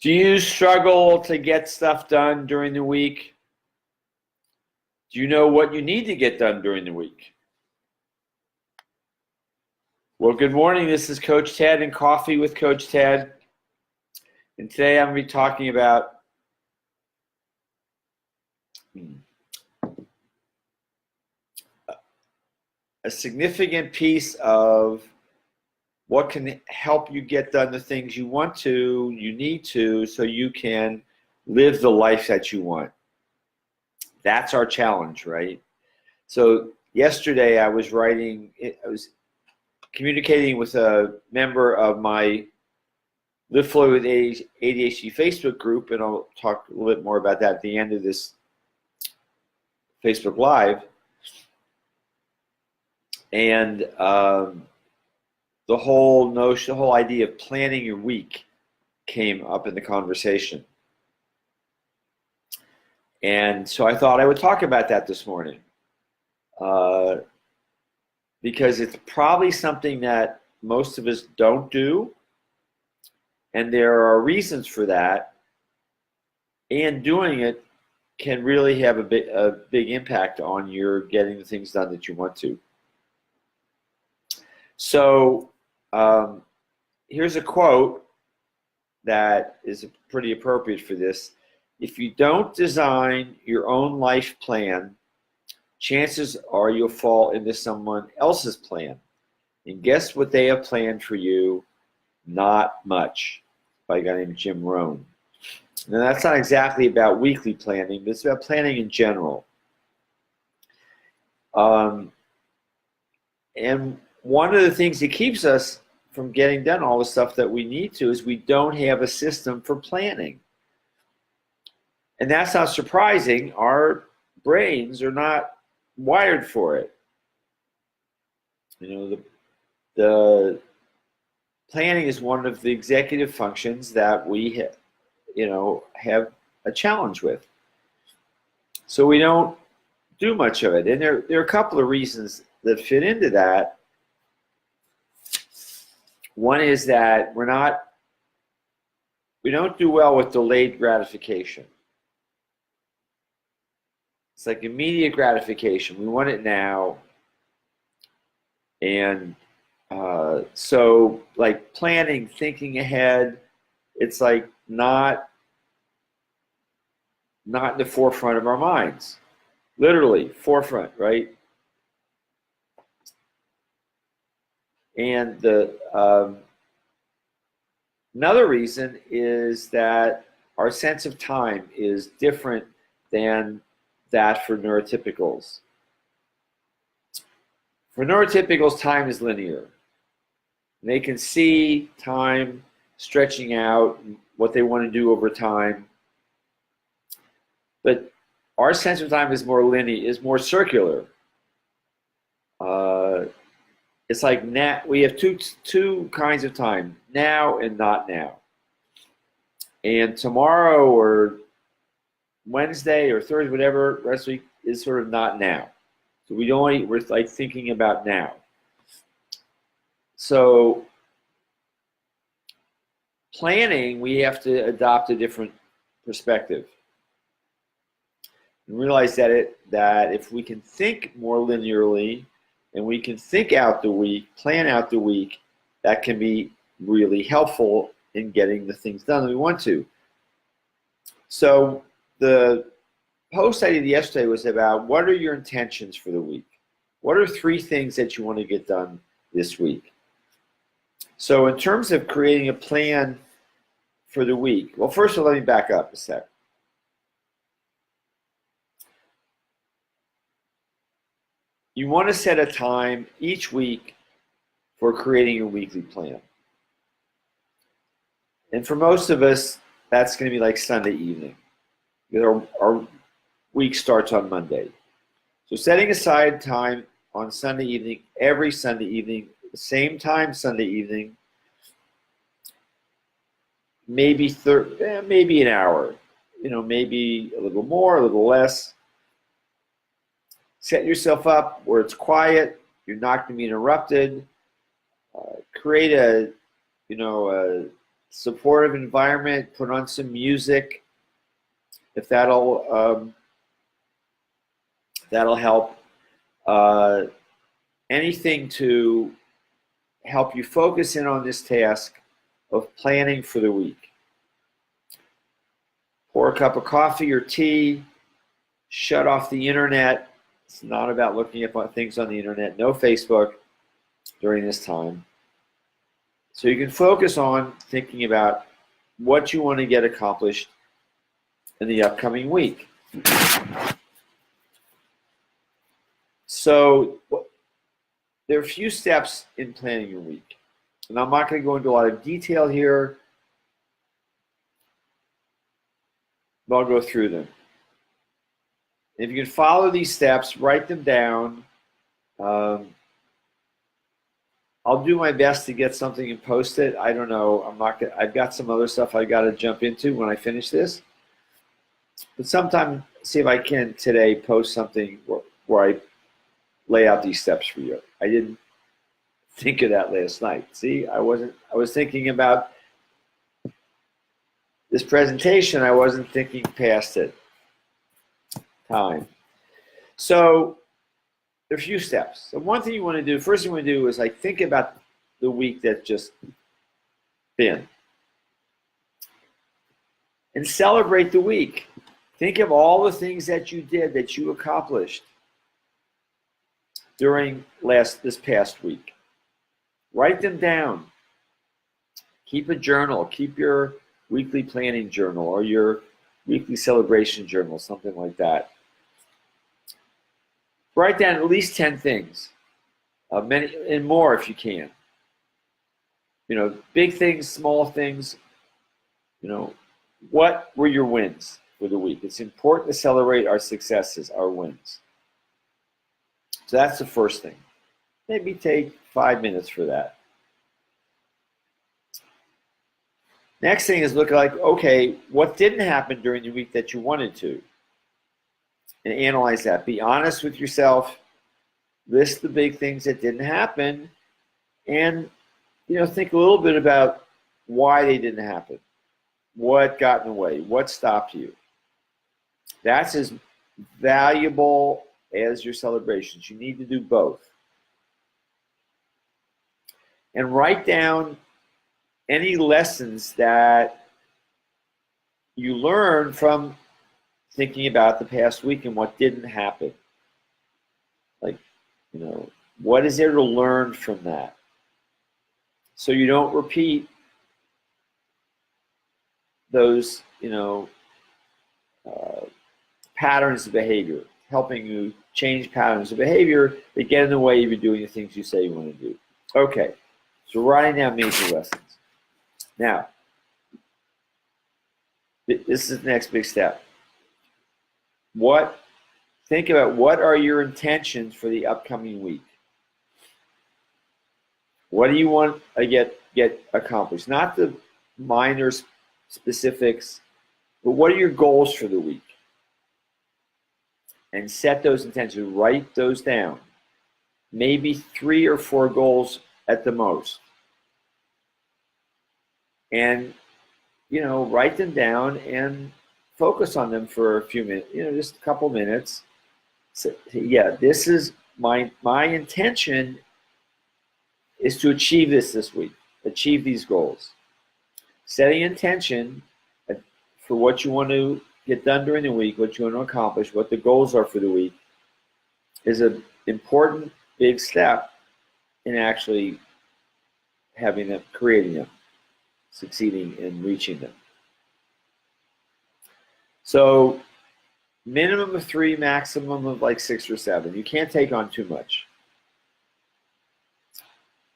Do you struggle to get stuff done during the week? Do you know what you need to get done during the week? Well, good morning. This is Coach Ted and Coffee with Coach Ted. And today I'm going to be talking about a significant piece of what can help you get done the things you want to, you need to, so you can live the life that you want. That's our challenge, right? So yesterday I was communicating with a member of my Live Flow with ADHD Facebook group, and I'll talk a little bit more about that at the end of this Facebook Live. And the whole idea of planning your week came up in the conversation. And so I thought I would talk about that this morning because it's probably something that most of us don't do, and there are reasons for that, and doing it can really have a big impact on your getting the things done that you want to. So here's a quote that is pretty appropriate for this. If you don't design your own life plan, chances are you'll fall into someone else's plan. And guess what they have planned for you? Not much. By a guy named Jim Rohn. Now that's not exactly about weekly planning, but it's about planning in general. And one of the things that keeps us from getting done all the stuff that we need to is we don't have a system for planning. And that's not surprising. Our brains are not wired for it. You know, the planning is one of the executive functions that we have a challenge with. So we don't do much of it. And there are a couple of reasons that fit into that. One is that we don't do well with delayed gratification. It's like immediate gratification. We want it now. And so like planning, thinking ahead, it's like not in the forefront of our minds. Literally, forefront, right? And another reason is that our sense of time is different than that for neurotypicals. For neurotypicals, time is linear. They can see time stretching out, what they want to do over time. But our sense of time is more linear, is more circular. It's like now we have two kinds of time: now and not now. And tomorrow or Wednesday or Thursday, whatever, rest of the week is sort of not now. So we're like thinking about now. So planning, we have to adopt a different perspective and realize that if we can think more linearly and we can think out the week, plan out the week, that can be really helpful in getting the things done that we want to. So the post I did yesterday was about what are your intentions for the week? What are 3 things that you want to get done this week? So in terms of creating a plan for the week, well, first of all, let me back up a sec. You want to set a time each week for creating your weekly plan. And for most of us, that's going to be like Sunday evening. Our week starts on Monday. So setting aside time on Sunday evening, every Sunday evening, the same time Sunday evening, maybe an hour, maybe a little more, a little less. Set yourself up where it's quiet, you're not going to be interrupted. Create a supportive environment, put on some music, if that'll help. Anything to help you focus in on this task of planning for the week. Pour a cup of coffee or tea, shut off the internet. It's not about looking at things on the internet. No Facebook during this time. So you can focus on thinking about what you want to get accomplished in the upcoming week. So there are a few steps in planning your week. And I'm not going to go into a lot of detail here, but I'll go through them. If you can follow these steps, write them down. I'll do my best to get something and post it. I don't know. I've got some other stuff I've got to jump into when I finish this. But sometime, see if I can today post something where I lay out these steps for you. I didn't think of that last night. See, I was thinking about this presentation. I wasn't thinking past it. Time. So there are a few steps. So one thing you want to do, first thing you want to do is like think about the week that's just been. And celebrate the week. Think of all the things that you did, that you accomplished during this past week. Write them down. Keep a journal. Keep your weekly planning journal or your weekly celebration journal, something like that. Write down at least 10 things, many and more if you can. You know, big things, small things. You know, what were your wins for the week? It's important to celebrate our successes, our wins. So that's the first thing. Maybe take 5 minutes for that. Next thing is look like, okay, what didn't happen during the week that you wanted to? And analyze that. Be honest with yourself. List the big things that didn't happen. And, you know, think a little bit about why they didn't happen. What got in the way? What stopped you? That's as valuable as your celebrations. You need to do both. And write down any lessons that you learned from thinking about the past week and what didn't happen. Like, you know, what is there to learn from that? So you don't repeat those, you know, patterns of behavior, helping you change patterns of behavior that get in the way of you doing the things you say you want to do. Okay, so writing down major lessons. Now, this is the next big step. Think about what are your intentions for the upcoming week? What do you want to get accomplished? Not the minor specifics, but what are your goals for the week? And set those intentions. Write those down. Maybe 3 or 4 goals at the most. And, you know, write them down and focus on them for a few minutes, you know, just a couple minutes. So, yeah, this is my intention is to achieve this week, achieve these goals. Setting intention for what you want to get done during the week, what you want to accomplish, what the goals are for the week, is an important big step in actually having them, creating them, succeeding in reaching them. So minimum of 3, maximum of like 6 or 7. You can't take on too much.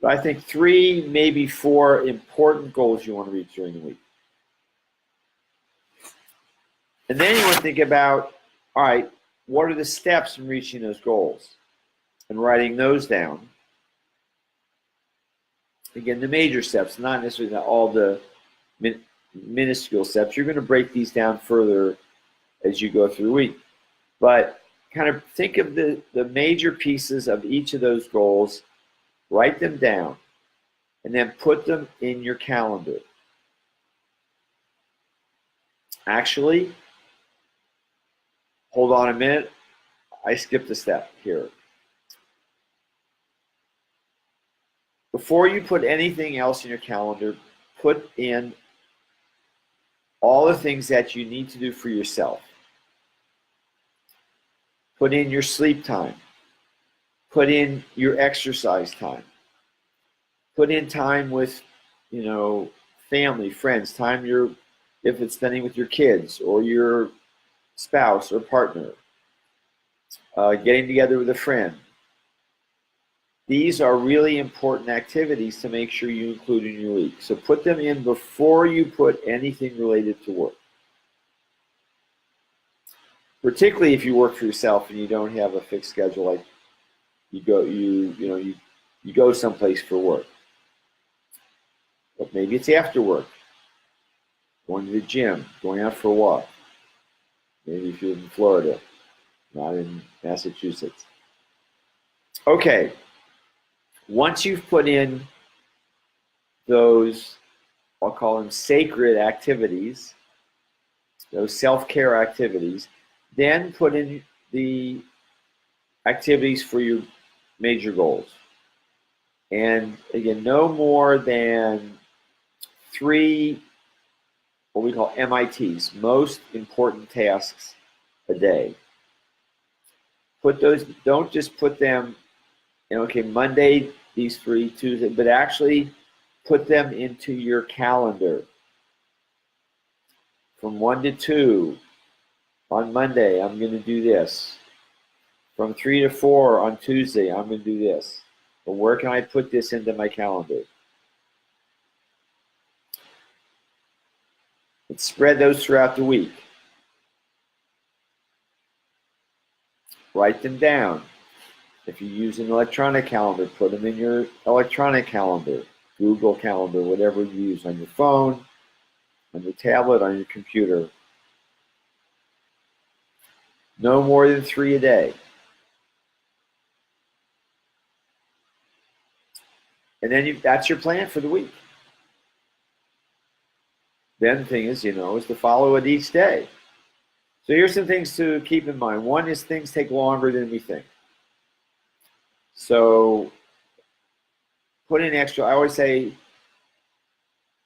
But I think 3, maybe 4 important goals you want to reach during the week. And then you want to think about, all right, what are the steps in reaching those goals? And writing those down. Again, the major steps, not necessarily all the minuscule steps. You're going to break these down further as you go through the week. But kind of think of the major pieces of each of those goals, write them down, and then put them in your calendar. Actually, hold on a minute. I skipped a step here. Before you put anything else in your calendar, put in all the things that you need to do for yourself. Put in your sleep time. Put in your exercise time. Put in time with, family, friends, if it's spending with your kids or your spouse or partner, getting together with a friend. These are really important activities to make sure you include in your week. So put them in before you put anything related to work. Particularly if you work for yourself and you don't have a fixed schedule, like you go someplace for work. But maybe it's after work, going to the gym, going out for a walk. Maybe if you're in Florida, not in Massachusetts. Okay, once you've put in those, I'll call them sacred activities, those self-care activities, then put in the activities for your major goals. And again, no more than 3, what we call MITs, most important tasks a day. Put those, don't just put them, okay, Monday, these 3, Tuesday, but actually put them into your calendar. From 1 to 2, on Monday, I'm going to do this. From 3 to 4 on Tuesday, I'm going to do this. But where can I put this into my calendar? And spread those throughout the week. Write them down. If you use an electronic calendar, put them in your electronic calendar, Google Calendar, whatever you use on your phone, on your tablet, on your computer. No more than 3 a day. And then that's your plan for the week. Then the thing is, is to follow it each day. So here's some things to keep in mind. One is things take longer than we think. So put in extra, I always say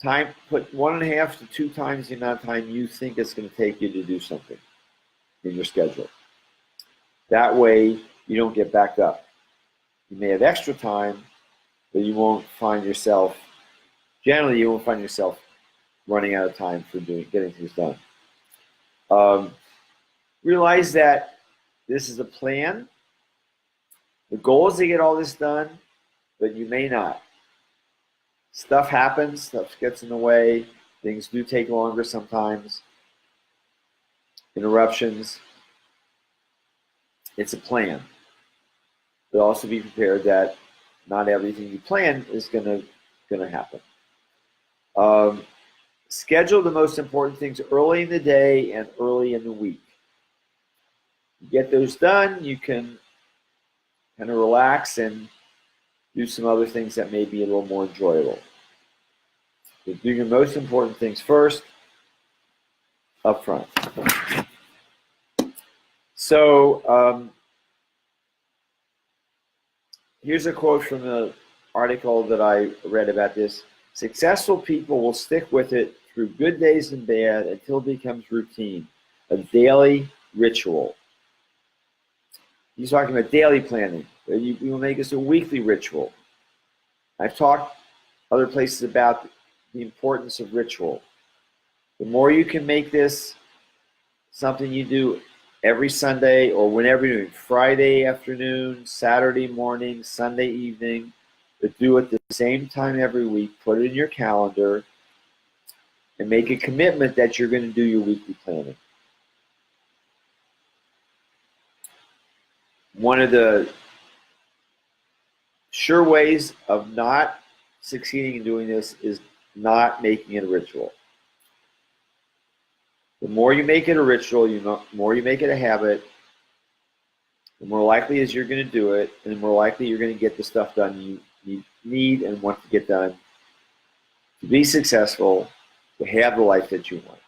put 1.5 to 2 times the amount of time you think it's going to take you to do something in your schedule. That way you don't get backed up. You may have extra time, but you won't find yourself, generally you won't find yourself running out of time for getting things done. Realize that this is a plan. The goal is to get all this done, but you may not. Stuff happens, stuff gets in the way, things do take longer sometimes, interruptions. It's a plan. But also be prepared that not everything you plan is gonna happen. Schedule the most important things early in the day and early in the week. You get those done, you can kind of relax and do some other things that may be a little more enjoyable. So do your most important things first, up front. So here's a quote from the article that I read about this. Successful people will stick with it through good days and bad until it becomes routine, a daily ritual. He's talking about daily planning. You will make this a weekly ritual. I've talked other places about the importance of ritual. The more you can make this something you do every Sunday or whenever you're doing, Friday afternoon, Saturday morning, Sunday evening, but do it the same time every week, put it in your calendar, and make a commitment that you're going to do your weekly planning. One of the sure ways of not succeeding in doing this is not making it a ritual. The more you make it a ritual, the more you make it a habit, the more likely is you're going to do it, and the more likely you're going to get the stuff done you need and want to get done to be successful, to have the life that you want.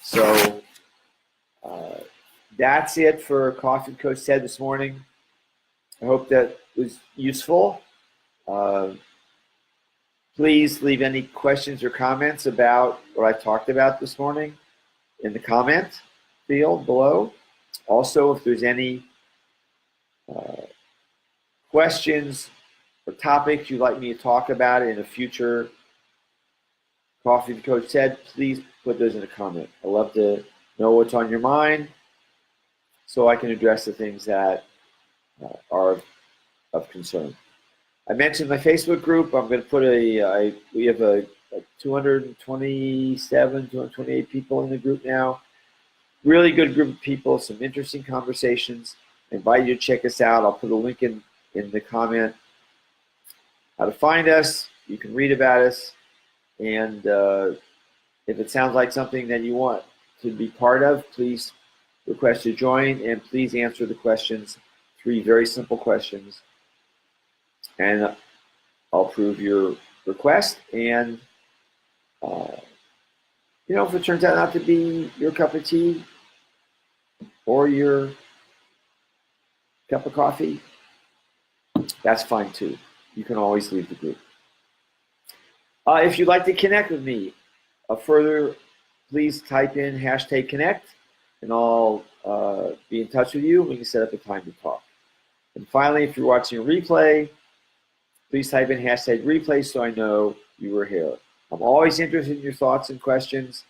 So that's it for Coffee with Coach Ted this morning. I hope that was useful. Please leave any questions or comments about what I talked about this morning in the comment field below. Also, if there's any questions or topics you'd like me to talk about in a future Coffee with Coach Ted, please put those in a comment. I love to know what's on your mind so I can address the things that are of concern. I mentioned my Facebook group. I'm going to put we have a 227, 228 people in the group now. Really good group of people, some interesting conversations. I invite you to check us out. I'll put a link in the comment how to find us. You can read about us. And if it sounds like something that you want to be part of, please request to join, and please answer the questions, 3 very simple questions. And I'll approve your request. And, if it turns out not to be your cup of tea or your cup of coffee, that's fine too. You can always leave the group. If you'd like to connect with me further, please type in #connect, and I'll be in touch with you. We can set up a time to talk. And finally, if you're watching a replay, please type in #replay so I know you were here. I'm always interested in your thoughts and questions.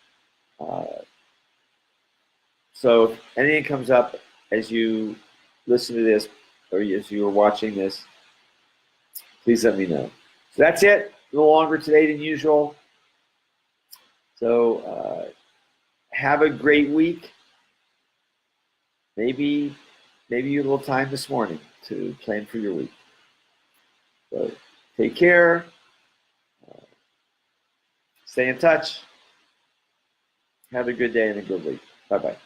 So if anything comes up as you listen to this or as you are watching this, please let me know. So that's it. A little longer today than usual. So have a great week. Maybe you have a little time this morning to plan for your week. So take care. Stay in touch. Have a good day and a good week. Bye-bye.